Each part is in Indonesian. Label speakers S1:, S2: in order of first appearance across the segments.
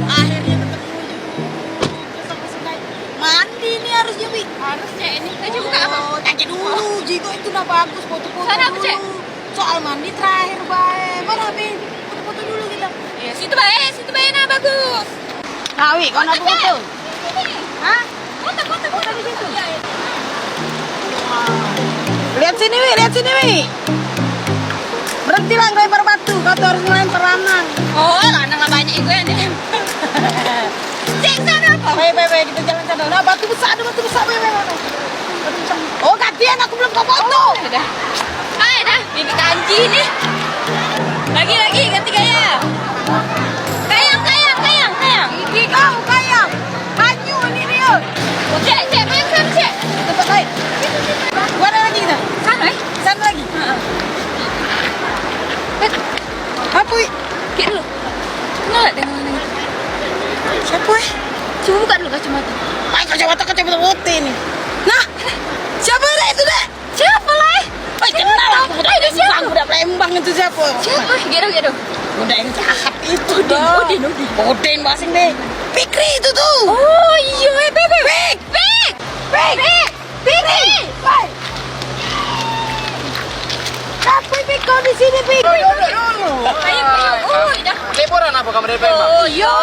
S1: Akhirnya ketemu juga. Mandi nih harusnya, Bi.
S2: Harusnya ini. Tadi buka apa?
S1: Tanya dulu, Jiko itu udah bagus foto-foto
S2: Sana aku
S1: dulu.
S2: cek.
S1: Soal mandi terakhir, bae. Mana, Bi? Foto-foto dulu kita.
S2: Ya, situ baik nah bagus.
S1: Nah, Wi, kau nak foto? Hah?
S2: Foto di situ. Iya, iya.
S1: Lihat sini, Wi, lihat sini, Wi. Berhentilah lempar batu, kau tuh harus ngelempar lanang.
S2: Oh, lanang lah banyak itu ya. Cek sana apa?
S1: Baik, kita jalan sana. Nah, batu besar, batu besar. Batu besar. Oh, gantian, aku belum kau foto.
S2: Udah. Ayo dah, ini kanji nih. Lagi, ganti gaya. Kayang.
S1: Ini kau, kayang. Banyu, ini dia.
S2: Cek, kayang sana, cek.
S1: Tempat lain. Mana lagi kita? Sana lagi. Apa, Wi?
S2: Kik dulu. Kenal tak dengan orang itu?
S1: Siapa, Wi?
S2: Coba buka dulu kacamata.
S1: Ay, kacamata putih nih. Nah, siapa itu, Dek?
S2: Siapa lah?
S1: Ay, kenal aku. Budak Lembang itu siapa?
S2: Siapa? Gedo.
S1: Budak yang jahat itu,
S2: Udin.
S1: Udin basing deh. Fikri itu tuh.
S2: Oh iya, Bebe. Bek.
S1: Apa Fik kau di sini, Fik?
S2: Ayo. Oh, dah.
S3: Liburan apa kamu dari Palembang?
S2: Oh iya.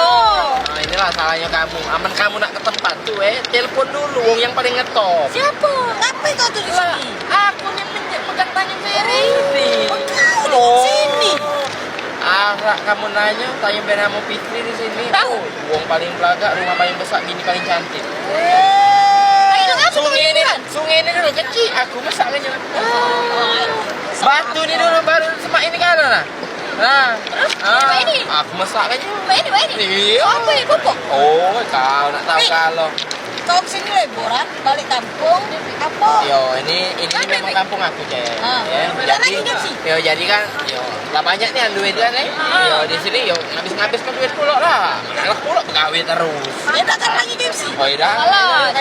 S3: Nah inilah salahnya kamu. Aman kamu nak ke tempat tuh telepon dulu wong yang paling ngetop.
S2: Siapa?
S1: Apa kau tuh di sini?
S3: Aku yang pegang tangan Ferry ini.
S1: Kau di sini.
S3: Kamu nanya tanya benamu Fitri di sini.
S2: Tahu.
S3: Wong paling belaga, rumah paling besar, bini paling cantik.
S2: Ayo dong, apa
S3: Sungai ini dulu kecil. Aku masak aja. Batu ini dulu baru semak ini kan nah.
S2: Apa ini?
S3: Aku masak aja.
S2: Mbak ini.
S3: Iya.
S2: Apa ya, Popok?
S3: Oh, kau nak tahu kalau.
S1: Kau kesini liburan, balik kampung. Apa?
S3: Ini memang kampung aku, Cek. Ya,
S1: Udah lagi kan sih?
S3: jadi kan, lah banyak nih yang duit kan, di sini ngabis kan duit pulak lah. Enak pulak gawe terus.
S1: Dia datang lagi ke MC.
S3: Oh iya.
S2: Alah,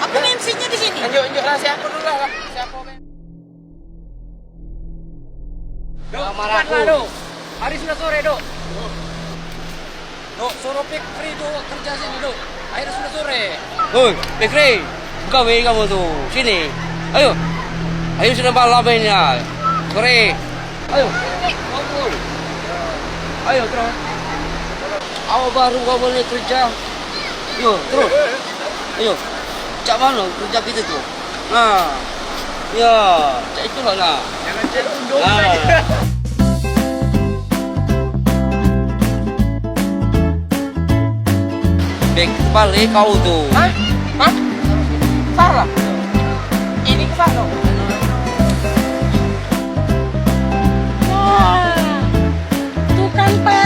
S1: Aku nih MC-nya di sini.
S3: Lanjut lah siapa dulu lah. Siapa Ben?
S4: Dok. Hari sudah sore, Dok. Dok, suruh Fikri tuh kerja sini, Dok. Akhirnya sudah sore.
S5: Oi, Fikri, buka WA kamu tuh. Sini. Ayo. Ayo sudah malam ini ya. Sore. Ayo. Kumpul. Ayo terus. Awal baru kamu ini kerja. Yo, terus. Ayo. Cak mana kerja kita tuh? Nah. Ya, cak itulah nah.
S4: Jangan cek undung
S5: Bek balik kau tuh.
S3: Hah? Salah. Ini ke sana.
S1: Tuh kan, Pak.